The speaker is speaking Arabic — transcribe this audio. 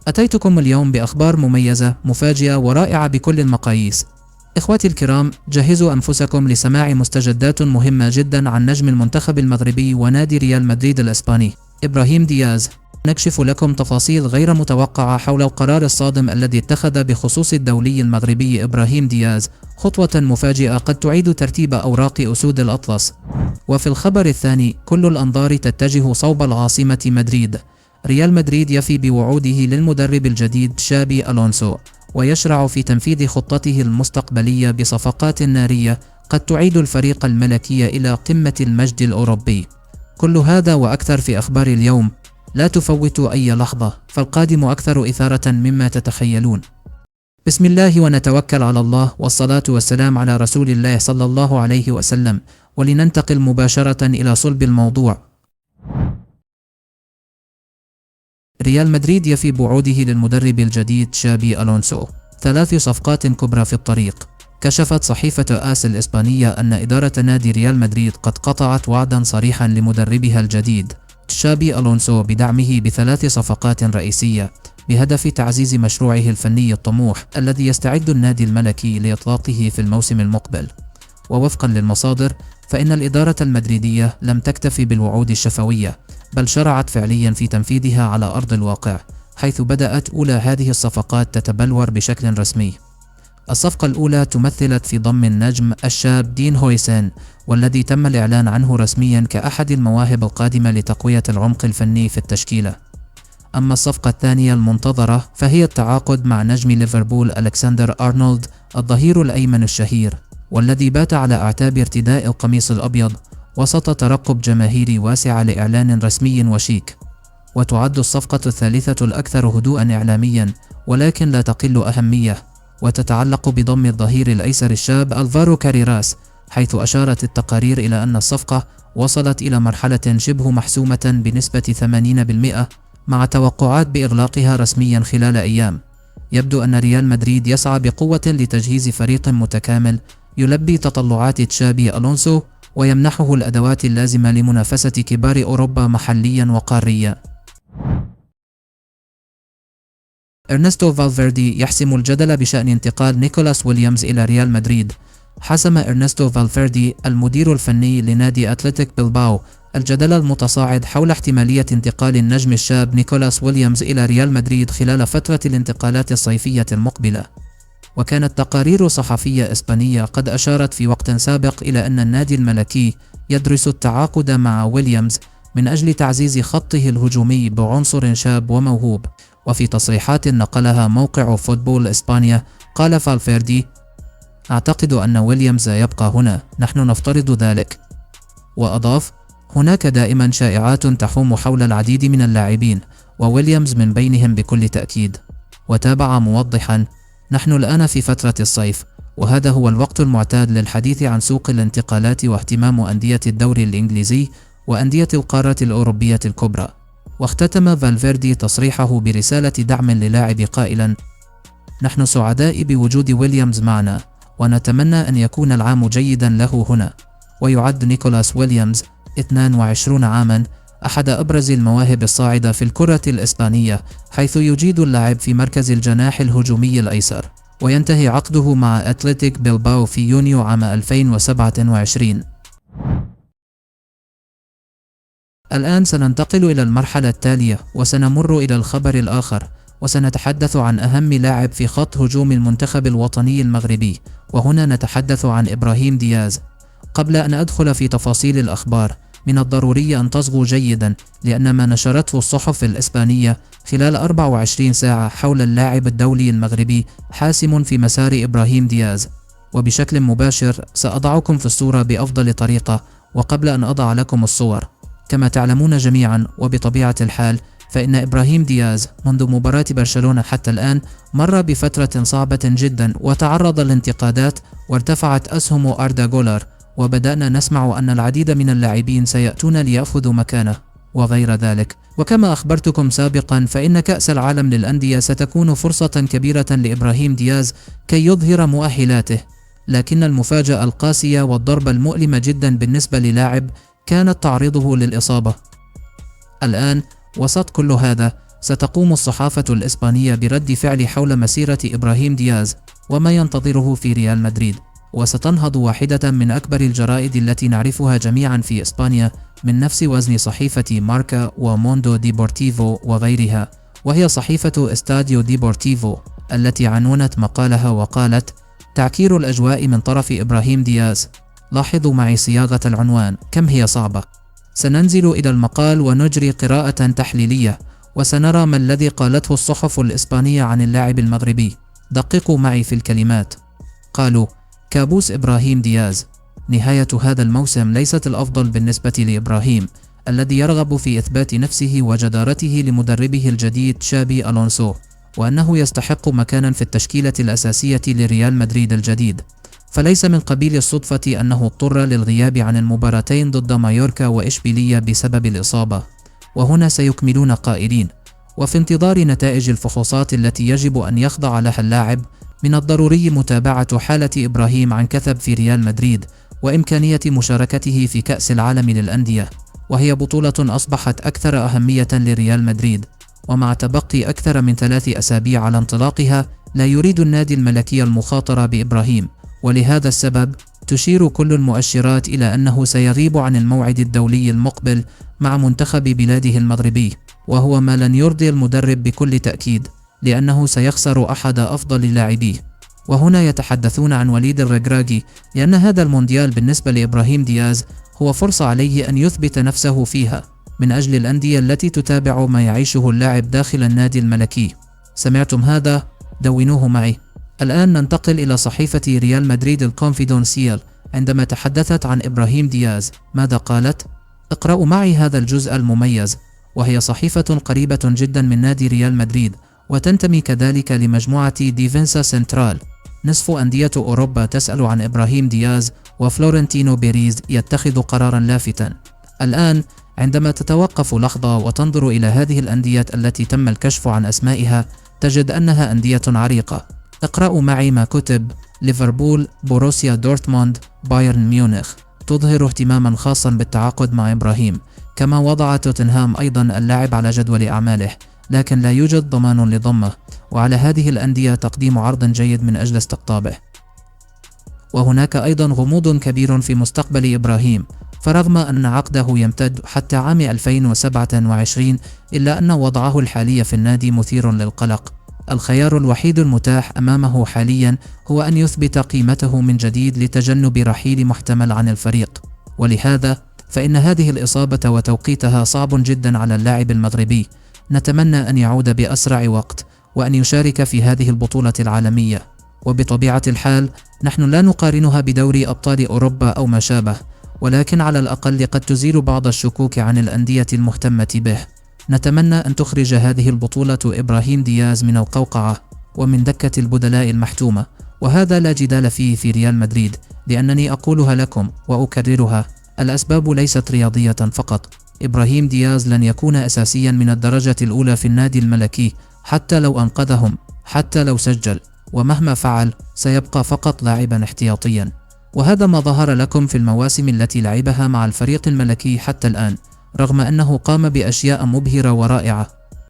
أتيتكم اليوم بأخبار مميزة مفاجئة ورائعة بكل المقاييس. إخوتي الكرام، جهزوا أنفسكم لسماع مستجدات مهمة جدا عن نجم المنتخب المغربي ونادي ريال مدريد الإسباني إبراهيم دياز. نكشف لكم تفاصيل غير متوقعة حول القرار الصادم الذي اتخذ بخصوص الدولي المغربي إبراهيم دياز، خطوة مفاجئة قد تعيد ترتيب أوراق أسود الأطلس. وفي الخبر الثاني، كل الأنظار تتجه صوب العاصمة مدريد. ريال مدريد يفي بوعوده للمدرب الجديد تشابي ألونسو، ويشرع في تنفيذ خطته المستقبلية بصفقات نارية قد تعيد الفريق الملكي إلى قمة المجد الأوروبي. كل هذا وأكثر في أخبار اليوم، لا تفوتوا أي لحظة، فالقادم أكثر إثارة مما تتخيلون. بسم الله ونتوكل على الله، والصلاة والسلام على رسول الله صلى الله عليه وسلم، ولننتقل مباشرة إلى صلب الموضوع. ريال مدريد يفي بوعوده للمدرب الجديد تشابي ألونسو. 3 صفقات كبرى في الطريق. كشفت صحيفة آس الإسبانية أن إدارة نادي ريال مدريد قد قطعت وعدا صريحا لمدربها الجديد تشابي ألونسو بدعمه ب3 صفقات رئيسية بهدف تعزيز مشروعه الفني الطموح الذي يستعد النادي الملكي لإطلاقه في الموسم المقبل. ووفقا للمصادر، فإن الإدارة المدريدية لم تكتفي بالوعود الشفوية، بل شرعت فعليا في تنفيذها على أرض الواقع، حيث بدأت أولى هذه الصفقات تتبلور بشكل رسمي. الصفقة الأولى تمثلت في ضم النجم الشاب دين هويسن، والذي تم الإعلان عنه رسميا كأحد المواهب القادمة لتقوية العمق الفني في التشكيلة. أما الصفقة الثانية المنتظرة فهي التعاقد مع نجم ليفربول ألكسندر أرنولد، الظهير الأيمن الشهير، والذي بات على أعتاب ارتداء القميص الأبيض وسط ترقب جماهيري واسع لإعلان رسمي وشيك. وتعد الصفقة الثالثة الأكثر هدوءا إعلاميا، ولكن لا تقل أهمية، وتتعلق بضم الظهير الأيسر الشاب ألفارو كاريراس، حيث أشارت التقارير إلى أن الصفقة وصلت إلى مرحلة شبه محسومة بنسبة 80%، مع توقعات بإغلاقها رسميا خلال أيام. يبدو أن ريال مدريد يسعى بقوة لتجهيز فريق متكامل يلبي تطلعات تشابي ألونسو ويمنحه الأدوات اللازمة لمنافسة كبار أوروبا محليا وقاريا. إرنستو فالفيردي يحسم الجدل بشأن انتقال نيكولاس ويليامز إلى ريال مدريد. حسم إرنستو فالفيردي المدير الفني لنادي أتلتيك بلباو الجدل المتصاعد حول احتمالية انتقال النجم الشاب نيكولاس ويليامز إلى ريال مدريد خلال فترة الانتقالات الصيفية المقبلة. وكانت تقارير صحفية إسبانية قد أشارت في وقت سابق إلى أن النادي الملكي يدرس التعاقد مع ويليامز من أجل تعزيز خطه الهجومي بعنصر شاب وموهوب. وفي تصريحات نقلها موقع فوتبول إسبانيا، قال فالفيردي: أعتقد أن ويليامز يبقى هنا، نحن نفترض ذلك. وأضاف: هناك دائما شائعات تحوم حول العديد من اللاعبين، وويليامز من بينهم بكل تأكيد. وتابع موضحا: نحن الآن في فترة الصيف، وهذا هو الوقت المعتاد للحديث عن سوق الانتقالات واهتمام أندية الدوري الإنجليزي وأندية القارة الأوروبية الكبرى. واختتم فالفيردي تصريحه برسالة دعم للاعب قائلا: نحن سعداء بوجود ويليامز معنا، ونتمنى أن يكون العام جيدا له هنا. ويعد نيكولاس ويليامز 22 عاما أحد أبرز المواهب الصاعدة في الكرة الإسبانية، حيث يجيد اللعب في مركز الجناح الهجومي الأيسر، وينتهي عقده مع أتلتيك بلباو في يونيو عام 2027. الآن سننتقل إلى المرحلة التالية، وسنمر إلى الخبر الآخر، وسنتحدث عن أهم لاعب في خط هجوم المنتخب الوطني المغربي، وهنا نتحدث عن إبراهيم دياز. قبل أن أدخل في تفاصيل الأخبار، من الضروري أن تصغوا جيدا، لأن ما نشرته الصحف الإسبانية خلال 24 ساعة حول اللاعب الدولي المغربي حاسم في مسار إبراهيم دياز. وبشكل مباشر سأضعكم في الصورة بأفضل طريقة. وقبل أن أضع لكم الصور، كما تعلمون جميعا وبطبيعة الحال، فإن إبراهيم دياز منذ مباراة برشلونة حتى الآن مر بفترة صعبة جدا، وتعرض للانتقادات، وارتفعت أسهم أردا جولر، وبدأنا نسمع أن العديد من اللاعبين سيأتون ليأخذوا مكانه وغير ذلك. وكما أخبرتكم سابقا، فإن كأس العالم للأندية ستكون فرصة كبيرة لإبراهيم دياز كي يظهر مؤهلاته، لكن المفاجأة القاسية والضربة المؤلمة جدا بالنسبة للاعب كانت تعريضه للإصابة. الآن وسط كل هذا، ستقوم الصحافة الإسبانية برد فعل حول مسيرة إبراهيم دياز وما ينتظره في ريال مدريد، وستنهض واحدة من أكبر الجرائد التي نعرفها جميعا في إسبانيا من نفس وزن صحيفة ماركا وموندو ديبورتيفو وغيرها، وهي صحيفة استاديو ديبورتيفو التي عنونت مقالها وقالت: تعكير الأجواء من طرف إبراهيم دياز. لاحظوا معي صياغة العنوان كم هي صعبة. سننزل إلى المقال ونجري قراءة تحليلية، وسنرى ما الذي قالته الصحف الإسبانية عن اللاعب المغربي. دققوا معي في الكلمات. قالوا: كابوس إبراهيم دياز. نهاية هذا الموسم ليست الأفضل بالنسبة لإبراهيم الذي يرغب في إثبات نفسه وجدارته لمدربه الجديد تشابي ألونسو، وأنه يستحق مكانا في التشكيلة الأساسية لريال مدريد الجديد. فليس من قبيل الصدفة أنه اضطر للغياب عن المباراتين ضد مايوركا وإشبيلية بسبب الإصابة. وهنا سيكملون قائلين: وفي انتظار نتائج الفحوصات التي يجب أن يخضع لها اللاعب، من الضروري متابعة حالة إبراهيم عن كثب في ريال مدريد وإمكانية مشاركته في كأس العالم للأندية، وهي بطولة أصبحت أكثر أهمية لريال مدريد. ومع تبقي أكثر من 3 أسابيع على انطلاقها، لا يريد النادي الملكي المخاطرة بإبراهيم، ولهذا السبب تشير كل المؤشرات إلى أنه سيغيب عن الموعد الدولي المقبل مع منتخب بلاده المغربي، وهو ما لن يرضي المدرب بكل تأكيد، لأنه سيخسر أحد أفضل لاعبيه. وهنا يتحدثون عن وليد الركراكي، لأن هذا المونديال بالنسبة لإبراهيم دياز هو فرصة عليه أن يثبت نفسه فيها من أجل الأندية التي تتابع ما يعيشه اللاعب داخل النادي الملكي. سمعتم هذا؟ دونوه معي. الآن ننتقل إلى صحيفة ريال مدريد الكونفيدنسيال عندما تحدثت عن إبراهيم دياز. ماذا قالت؟ اقرأوا معي هذا الجزء المميز. وهي صحيفة قريبة جدا من نادي ريال مدريد، وتنتمي كذلك لمجموعة ديفنسا سنترال. نصف أندية أوروبا تسأل عن إبراهيم دياز، وفلورنتينو بيريز يتخذ قرارا لافتا. الآن عندما تتوقف لحظة وتنظر إلى هذه الأندية التي تم الكشف عن أسمائها، تجد أنها أندية عريقة. اقرأوا معي ما كتب: ليفربول، بوروسيا دورتموند، بايرن ميونخ تظهر اهتماما خاصا بالتعاقد مع إبراهيم، كما وضع توتنهام أيضا اللاعب على جدول أعماله، لكن لا يوجد ضمان لضمه، وعلى هذه الأندية تقديم عرض جيد من أجل استقطابه. وهناك أيضا غموض كبير في مستقبل إبراهيم، فرغم أن عقده يمتد حتى عام 2027 إلا أن وضعه الحالي في النادي مثير للقلق. الخيار الوحيد المتاح أمامه حاليا هو أن يثبت قيمته من جديد لتجنب رحيل محتمل عن الفريق، ولهذا فإن هذه الإصابة وتوقيتها صعب جدا على اللاعب المغربي. نتمنى أن يعود بأسرع وقت وأن يشارك في هذه البطولة العالمية، وبطبيعة الحال نحن لا نقارنها بدوري أبطال أوروبا أو ما شابه، ولكن على الأقل قد تزيل بعض الشكوك عن الأندية المهتمة به. نتمنى أن تخرج هذه البطولة إبراهيم دياز من القوقعة ومن دكة البدلاء المحتومة، وهذا لا جدال فيه في ريال مدريد، لأنني أقولها لكم وأكررها: الأسباب ليست رياضية فقط. إبراهيم دياز لن يكون أساسيا من الدرجة الأولى في النادي الملكي حتى لو أنقذهم، حتى لو سجل، ومهما فعل سيبقى فقط لاعبا احتياطيا. وهذا ما ظهر لكم في المواسم التي لعبها مع الفريق الملكي حتى الآن، رغم أنه قام بأشياء مبهرة ورائعة.